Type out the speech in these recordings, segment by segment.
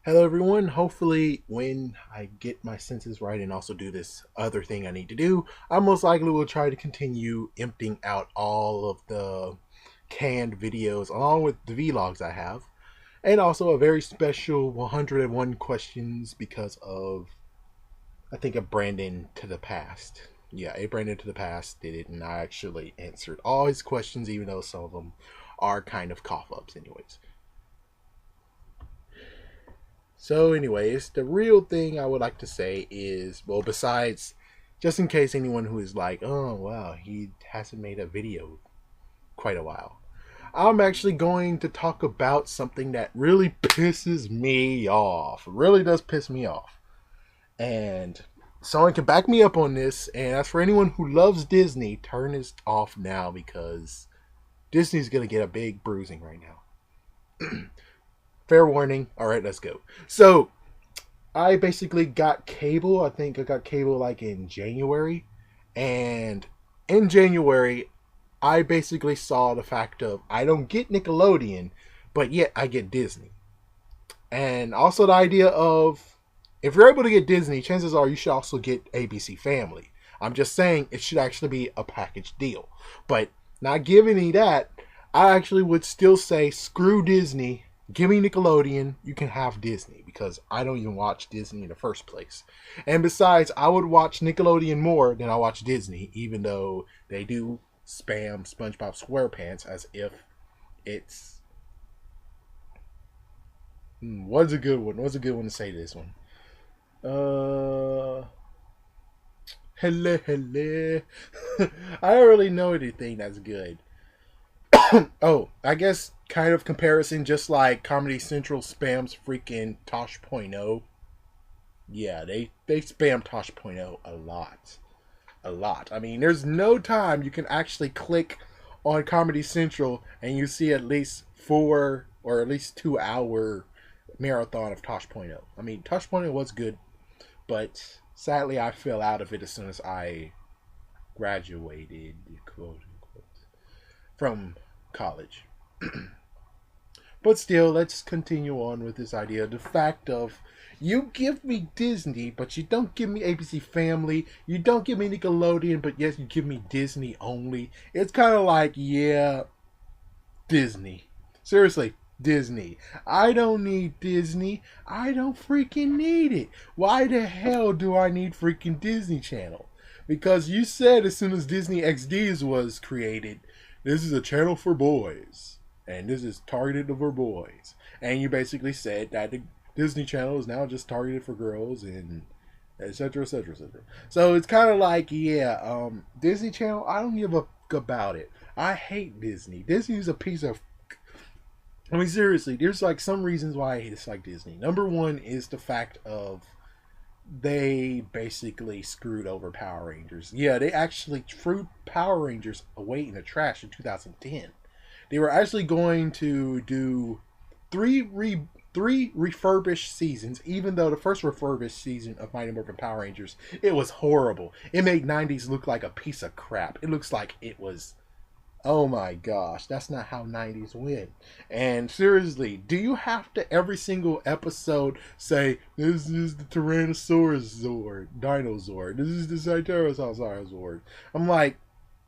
Hello, everyone. Hopefully, when I get my senses right and also do this other thing I need to do, I most likely will try to continue emptying out all of the canned videos along with the vlogs I have, and also a very special 101 questions because of, I think, a Brandon to the past. Yeah, a Brandon to the past did it, and I actually answered all his questions, even though some of them are kind of cough ups, anyways. So, anyways, the real thing I would like to say is, well, besides, just in case anyone who is like, oh, wow, he hasn't made a video quite a while, I'm actually going to talk about something that really pisses me off. It really does piss me off. And someone can back me up on this. And as for anyone who loves Disney, turn this off now because Disney's going to get a big bruising right now. Fair warning. All right, let's go. So, I basically got cable. I think I got cable like in January. And in January, I basically saw the fact of I don't get Nickelodeon, but yet I get Disney. And also the idea of if you're able to get Disney, chances are you should also get ABC Family. I'm just saying it should actually be a package deal. But not giving me that, I actually would still say screw Disney. Give me Nickelodeon. You can have Disney because I don't even watch Disney in the first place. And besides, I would watch Nickelodeon more than I watch Disney, even though they do spam SpongeBob SquarePants as if it's. What's a good one? What's a good one to say to this one? Uh, hello, hello. I don't really know anything that's good. Oh, I guess kind of comparison, just like Comedy Central spams freaking Tosh.0. Yeah, they spam Tosh.0 a lot. A lot. I mean, there's no time you can actually click on Comedy Central and you see at least 4 or at least 2 hour marathon of Tosh.0. I mean, Tosh.0 was good, but sadly I fell out of it as soon as I graduated, quote unquote, from college. But still, let's continue on with this idea. The fact of you give me Disney, but you don't give me ABC Family. You don't give me Nickelodeon, but yes, you give me Disney only. It's kind of like, yeah, Disney. Seriously, Disney. I don't need Disney. I don't freaking need it. Why the hell do I need freaking Disney Channel? Because you said as soon as Disney XDs was created, this is a channel for boys. And this is targeted for boys. And you basically said that the Disney Channel is now just targeted for girls and etc. etc. etc. So it's kind of like, yeah, Disney Channel, I don't give a fuck about it. I hate Disney. Disney's a piece of. I mean, seriously, there's like some reasons why I dislike Disney. Number one is the fact of they basically screwed over Power Rangers. Yeah, they actually threw Power Rangers away in the trash in 2010. They were actually going to do three refurbished seasons, even though the first refurbished season of Mighty Morphin Power Rangers, it was horrible. It made 90s look like a piece of crap. It looks like it was, oh my gosh, that's not how 90s went. And seriously, do you have to every single episode say, this is the Tyrannosaurus Zord, Dino Zord, this is the Cyterosaurus Zord? I'm like,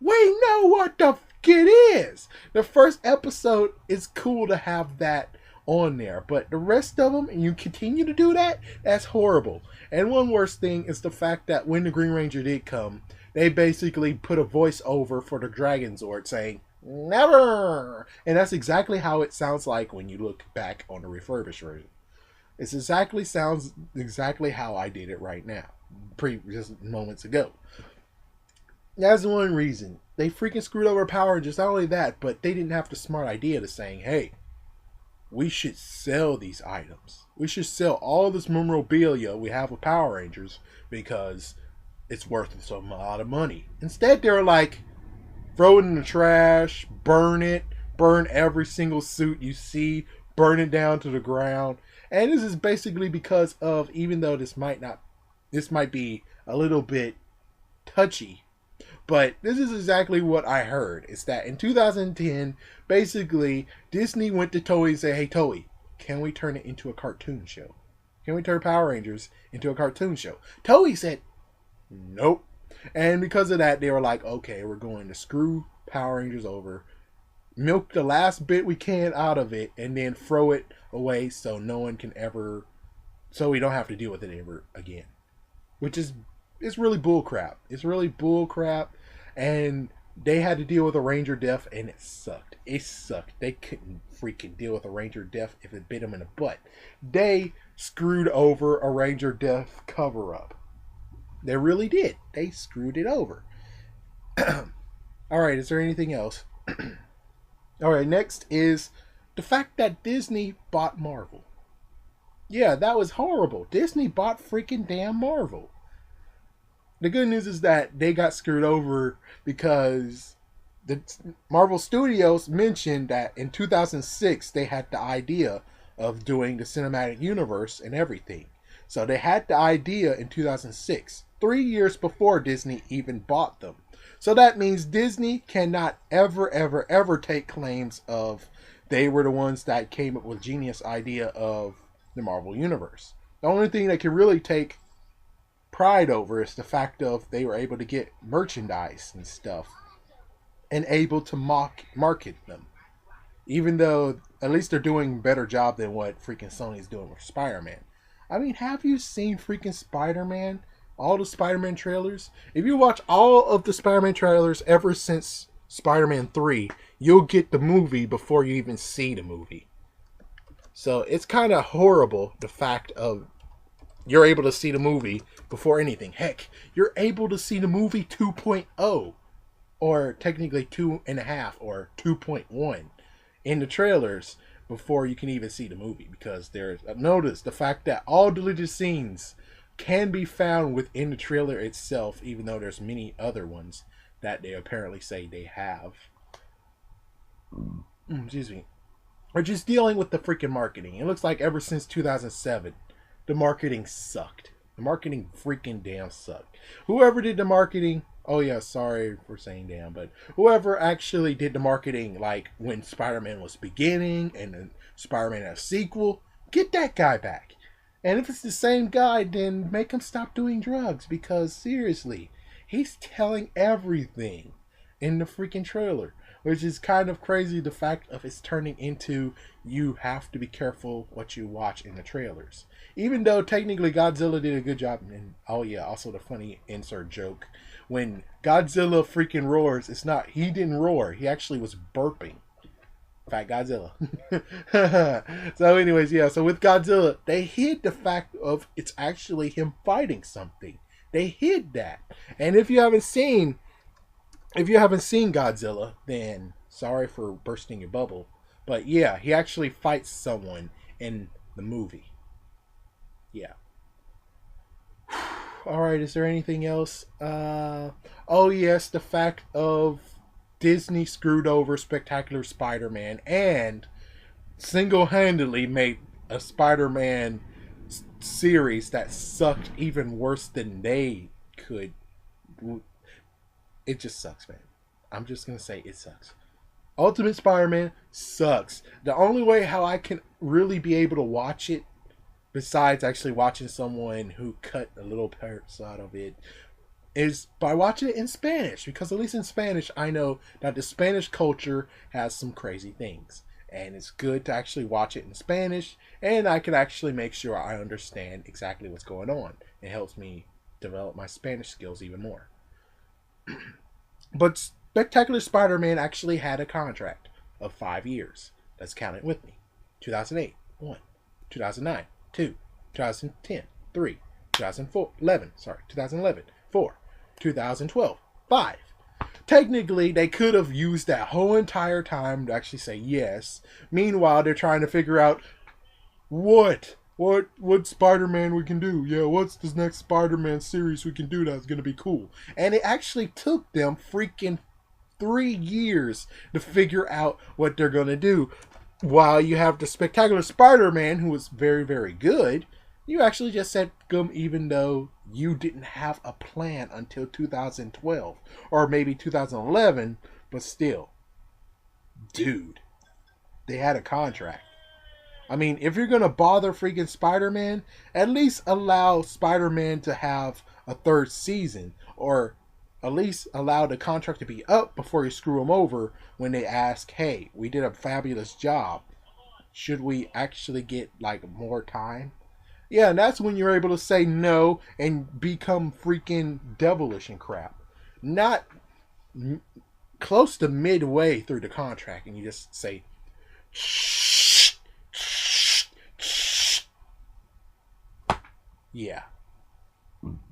we know what the it is. The first episode is cool to have that on there, but the rest of them, and you continue to do that, that's horrible. And one worse thing is the fact that when the Green Ranger did come, they basically put a voiceover for the Dragon Zord saying, never! And that's exactly how it sounds like when you look back on the refurbished version. Sounds exactly how I did it right now, just moments ago. That's one reason. They freaking screwed over Power Rangers. Not only that, but they didn't have the smart idea to saying, hey, we should sell these items. We should sell all this memorabilia we have with Power Rangers because it's worth so a lot of money. Instead, they're like, throw it in the trash, burn it, burn every single suit you see, burn it down to the ground. And this is basically because of, even though this might be a little bit touchy, but this is exactly what I heard. It's that in 2010, basically, Disney went to Toei and said, hey, Toei, can we turn it into a cartoon show? Can we turn Power Rangers into a cartoon show? Toei said, nope. And because of that, they were like, okay, we're going to screw Power Rangers over, milk the last bit we can out of it, and then throw it away so no one can ever, so we don't have to deal with it ever again. Which is, it's really bullcrap. It's really bullcrap. And they had to deal with a Ranger death, and it sucked. It sucked. They couldn't freaking deal with a Ranger death if it bit them in the butt. They screwed over a Ranger death cover-up. They really did. They screwed it over. Alright, is there anything else? Alright, next is the fact that Disney bought Marvel. Yeah, that was horrible. Disney bought freaking damn Marvel. The good news is that they got screwed over because the Marvel Studios mentioned that in 2006 they had the idea of doing the cinematic universe and everything. So they had the idea in 2006, 3 years before Disney even bought them. So that means Disney cannot ever take claims of they were the ones that came up with genius idea of the Marvel Universe. The only thing they can really take pride over is the fact of they were able to get merchandise and stuff and able to market them. Even though at least they're doing a better job than what freaking Sony's doing with Spider-Man. I mean, have you seen freaking Spider-Man? All the Spider-Man trailers? If you watch all of the Spider-Man trailers ever since Spider-Man 3, you'll get the movie before you even see the movie. So it's kind of horrible, the fact of you're able to see the movie before anything. Heck, you're able to see the movie 2.0, or technically 2.5 or 2.1 in the trailers before you can even see the movie. Because there's, notice the fact that all deleted scenes can be found within the trailer itself, even though there's many other ones that they apparently say they have. Excuse me. Or just dealing with the freaking marketing. It looks like ever since 2007, the marketing sucked. The marketing freaking damn sucked. Whoever did the marketing, oh yeah, sorry for saying damn, but whoever actually did the marketing, like when Spider-Man was beginning and then Spider-Man had a sequel, get that guy back. And if it's the same guy, then make him stop doing drugs, because seriously, he's telling everything in the freaking trailer. Which is kind of crazy, the fact of it's turning into you have to be careful what you watch in the trailers. Even though technically Godzilla did a good job. And oh yeah, also the funny insert joke. When Godzilla freaking roars, it's not, he didn't roar. He actually was burping. Fat Godzilla. So anyways, yeah, so with Godzilla, they hid the fact of it's actually him fighting something. They hid that. And if you haven't seen Godzilla, then sorry for bursting your bubble. But yeah, he actually fights someone in the movie. Yeah. Alright, is there anything else? Oh yes, the fact of Disney screwed over Spectacular Spider-Man and single-handedly made a Spider-Man series that sucked even worse than they could. It just sucks, man. I'm just going to say it sucks. Ultimate Spider-Man sucks. The only way how I can really be able to watch it, besides actually watching someone who cut a little parts out of it, is by watching it in Spanish. Because at least in Spanish, I know that the Spanish culture has some crazy things. And it's good to actually watch it in Spanish. And I can actually make sure I understand exactly what's going on. It helps me develop my Spanish skills even more. But Spectacular Spider-Man actually had a contract of 5 years. Let's count it with me. 2008, 1. 2009, 2. 2010, 3. 2011, 4. 2012, 5. Technically, they could have used that whole entire time to actually say yes. Meanwhile, they're trying to figure out what Spider-Man we can do. Yeah, what's this next Spider-Man series we can do that's going to be cool. And it actually took them freaking 3 years to figure out what they're going to do. While you have the Spectacular Spider-Man, who was very, very good, you actually just said gum even though you didn't have a plan until 2012. Or maybe 2011, but still. Dude, they had a contract. I mean, if you're gonna bother freaking Spider-Man, at least allow Spider-Man to have a third season, or at least allow the contract to be up before you screw him over when they ask, "Hey, we did a fabulous job. Should we actually get like more time?" Yeah, and that's when you're able to say no and become freaking devilish and crap. Not close to midway through the contract, and you just say, shh, shh, shh. Yeah.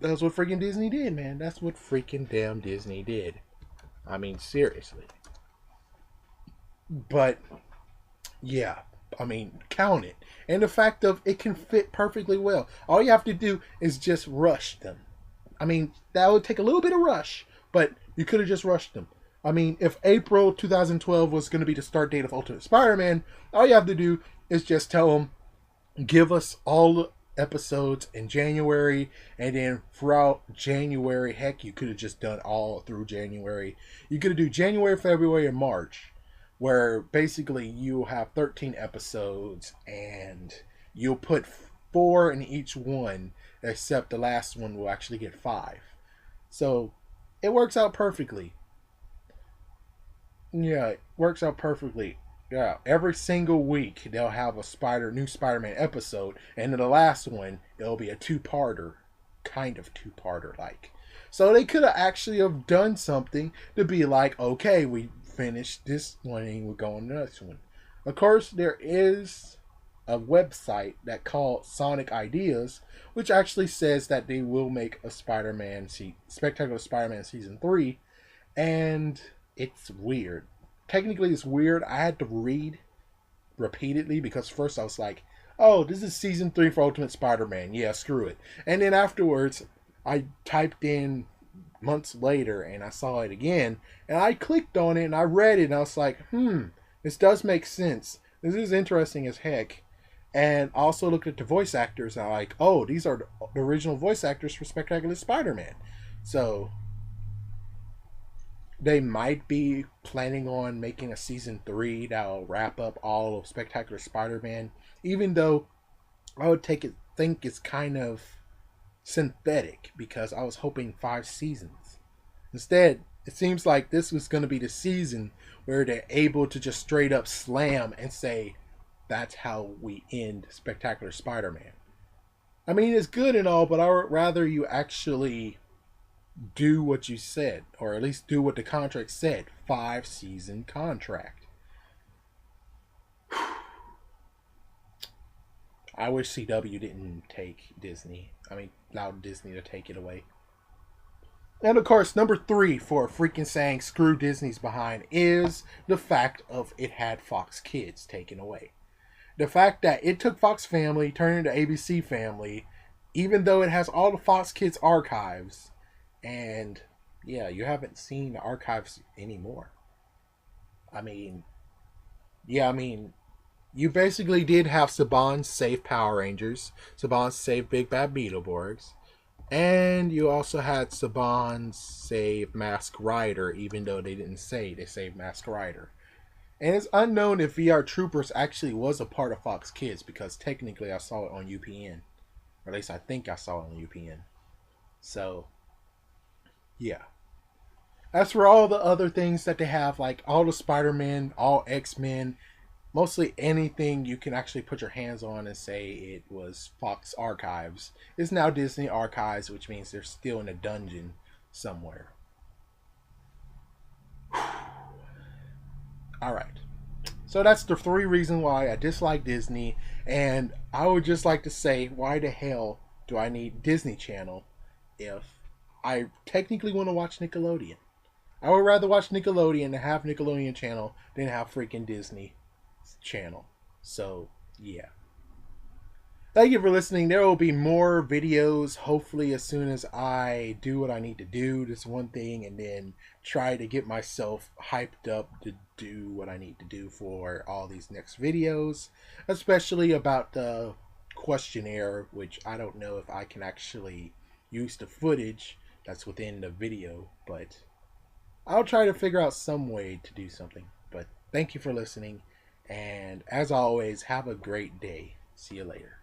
That's what freaking Disney did, man. That's what freaking damn Disney did. I mean, seriously. But, yeah. I mean, count it. And the fact of it can fit perfectly well. All you have to do is just rush them. I mean, that would take a little bit of rush, but you could have just rushed them. I mean, if April 2012 was going to be the start date of Ultimate Spider-Man, all you have to do is just tell them, give us all episodes in January, and then throughout January, heck, you could have just done all through January. You could have do January, February, and March, where basically you have 13 episodes, and you'll put 4 in each one, except the last one will actually get 5. So it works out perfectly. Yeah, it works out perfectly. Yeah, every single week they'll have a new Spider-Man episode, and in the last one it'll be a two-parter, kind of two-parter like. So they could have actually have done something to be like, okay, we finished this one and we're going to the next one. Of course, there is a website that called Sonic Ideas, which actually says that they will make a Spectacular Spider-Man season 3, and it's weird. Technically, it's weird. I had to read repeatedly because first I was like, "Oh, this is season 3 for Ultimate Spider-Man. Yeah, screw it." And then afterwards, I typed in months later and I saw it again, and I clicked on it and I read it and I was like, this does make sense. This is interesting as heck." And I also looked at the voice actors and I'm like, "Oh, these are the original voice actors for Spectacular Spider-Man." So they might be planning on making a season 3 that'll wrap up all of Spectacular Spider-Man, even though I would think it's kind of synthetic because I was hoping 5 seasons. Instead, it seems like this was going to be the season where they're able to just straight up slam and say, that's how we end Spectacular Spider-Man. I mean, it's good and all, but I would rather you actually do what you said, or at least do what the contract said. 5-season contract. I wish CW didn't take Disney. I mean, allowed Disney to take it away. And of course, number 3 for freaking saying screw Disney's behind is the fact of it had Fox Kids taken away. The fact that it took Fox Family, turned into ABC Family, even though it has all the Fox Kids archives. And yeah, you haven't seen the archives anymore. I mean, you basically did have Saban save Power Rangers, Saban save Big Bad Beetleborgs, and you also had Saban save Mask Rider, even though they didn't say they saved Mask Rider. And it's unknown if VR Troopers actually was a part of Fox Kids because technically I saw it on UPN. Or at least I think I saw it on UPN. So, yeah. As for all the other things that they have, like all the Spider-Man, all X-Men, mostly anything you can actually put your hands on and say it was Fox Archives, is now Disney Archives, which means they're still in a dungeon somewhere. Alright. So that's the 3 reasons why I dislike Disney, and I would just like to say, why the hell do I need Disney Channel if I technically want to watch Nickelodeon? I would rather watch Nickelodeon and have Nickelodeon Channel than have freaking Disney Channel. So, yeah. Thank you for listening. There will be more videos, hopefully, as soon as I do what I need to do, this one thing, and then try to get myself hyped up to do what I need to do for all these next videos, especially about the questionnaire, which I don't know if I can actually use the footage that's within the video, but I'll try to figure out some way to do something. But thank you for listening, And as always, have a great day. See you later.